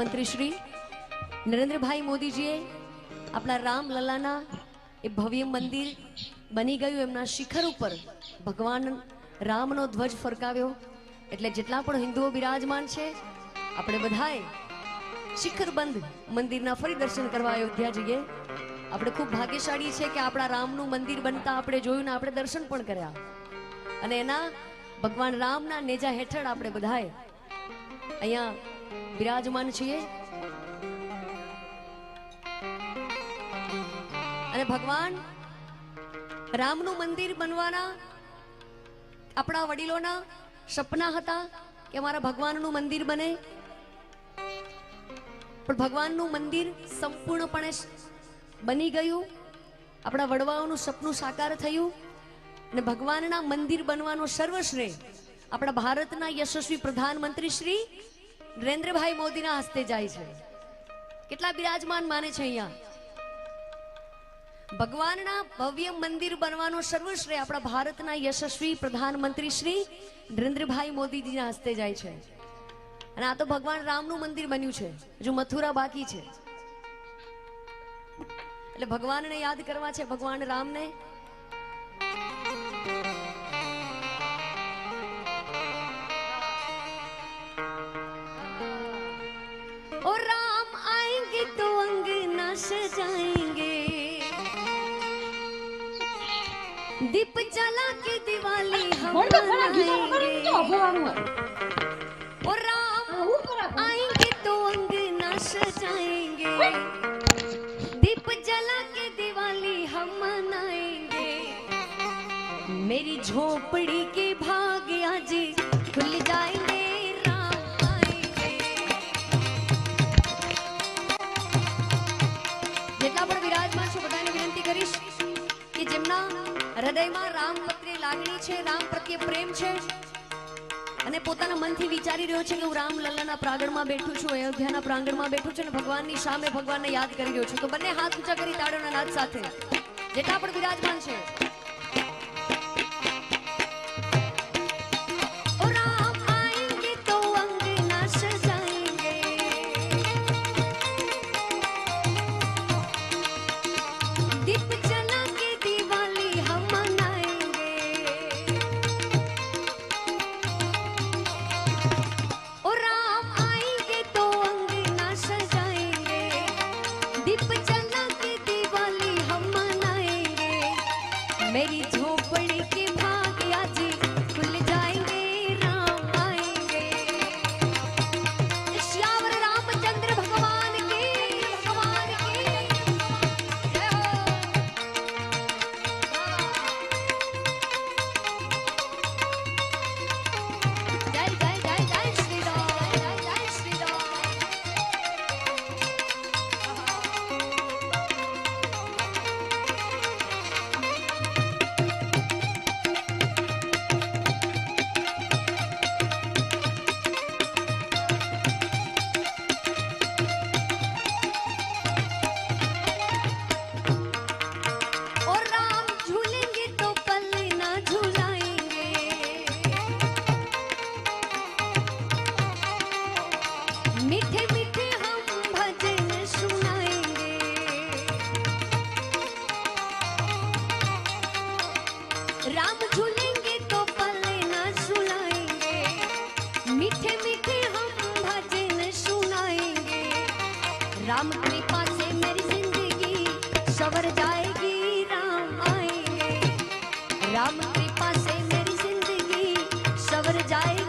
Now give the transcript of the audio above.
प्रधानमंत्री श्री नरेंद्र भाई मोदी जी अपना राम ललाना ए भव्य मंदिर बनी गયું એમના શિખર ઉપર ભગવાન રામનો ધ્વજ ફરકાવ્યો એટલે જેટલા પણ હિન્દુઓ બિરાજમાન છે આપણે બધાએ શિખરબંધ મંદિરના ફરી દર્શન કરવા અયોધ્યા જઈએ। આપણે ખૂબ ભાગ્યશાળી છે કે આપણા રામનું મંદિર બનતા આપણે જોયું ને આપણે દર્શન પણ કર્યા અને એના ભગવાન રામના નેજા હેઠળ આપણે બધાએ અહીંયા બિરાજમાન છીએ અને ભગવાન રામનું મંદિર બનવાના આપણા વડીલોના સપના હતા કે અમારા ભગવાનનું મંદિર બને, પણ ભગવાનનું મંદિર સંપૂર્ણપણે બની ગયું, આપણા વડવાઓનું સપનું સાકાર થયું અને ભગવાનના મંદિર બનવાનો સર્વશ્રેય આપણા ભારતના યશસ્વી પ્રધાનમંત્રી શ્રી નરેન્દ્રભાઈ મોદીના હસ્તે જાય છે। કેટલા બિરાજમાન માને છે અહીંયા ભગવાનના ભવ્ય મંદિર બનવાનો સર્વશ્રેય આપણા ભારતના યશસ્વી પ્રધાનમંત્રી શ્રી નરેન્દ્રભાઈ મોદીજીના હસ્તે જાય છે અને આ તો ભગવાન રામનું મંદિર બન્યું છે, હજુ મથુરા બાકી છે એટલે ભગવાનને યાદ કરવા છે, ભગવાન રામને। ओ राम आएंगे तो अंगना सजाएंगे, दीप जला के दिवाली हम मनाएंगे। ओ राम आएंगे तो अंगना सजाएंगे, दीप जला के दिवाली हम मनाएंगे। मेरी झोपड़ी के भाग आज खुल जाएंगे, कि जेमना हृदय में राम प्रत्ये लागणी छे, राम प्रत्ये प्रेम छे अने पोताना मनथी विचारी रह्यो छे के हूँ राम लल्लाना प्रांगणमां बेठो छुं, अयोध्याना प्रांगणमां बेठो छुं अने भगवाननी सामे भगवानने याद करी रह्यो छुं, तो बंने हाथ ऊंचा करी ताळीओना नाद साथे जेटला पण विराजमान छे। मेरी झोपड़ी के भाग आज खुल जाएंगे, राम आएंगे। श्यावर रामचंद्र भगवान की जय हो। जय जय जय जय श्री राम, जय जय श्री राम। मीठे मीठे हम भजन सुनाएंगे, राम झूलेंगे तो पल ना सुनाएंगे। मीठे मीठे हम भजन सुनाएंगे, राम कृपा से मेरी जिंदगी सवर जाएगी, राम आएंगे। राम कृपा से मेरी जिंदगी सवर जाएगी।